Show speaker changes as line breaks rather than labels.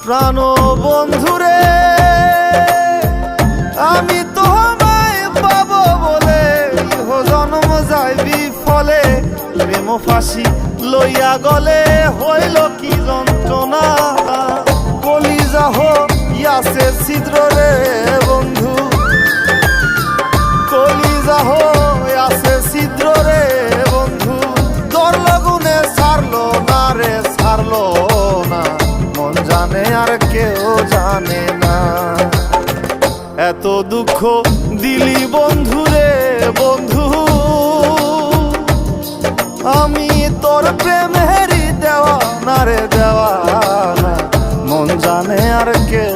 প্রাণ বন্ধুরে আমি তোমায় পাবো বলে ইহ জন্ম যায় বিফলে প্রেম ফাঁসি লইয়া গলে হইল কি যন্ত্রণা কলিজা হইয়াছে ছিদ্র রে বন্ধু কলিজা হইয়াছে ছিদ্র রে বন্ধু তোর লগুনে ছাড়লো না রে ছাড়লো না মন জানে আর কেউ জানে না এত দুঃখ দিলি বন্ধু রে বন্ধু আমি তোর প্রেমেরই দেওয়ানা রে দেওয়ানা মন জানে আর কে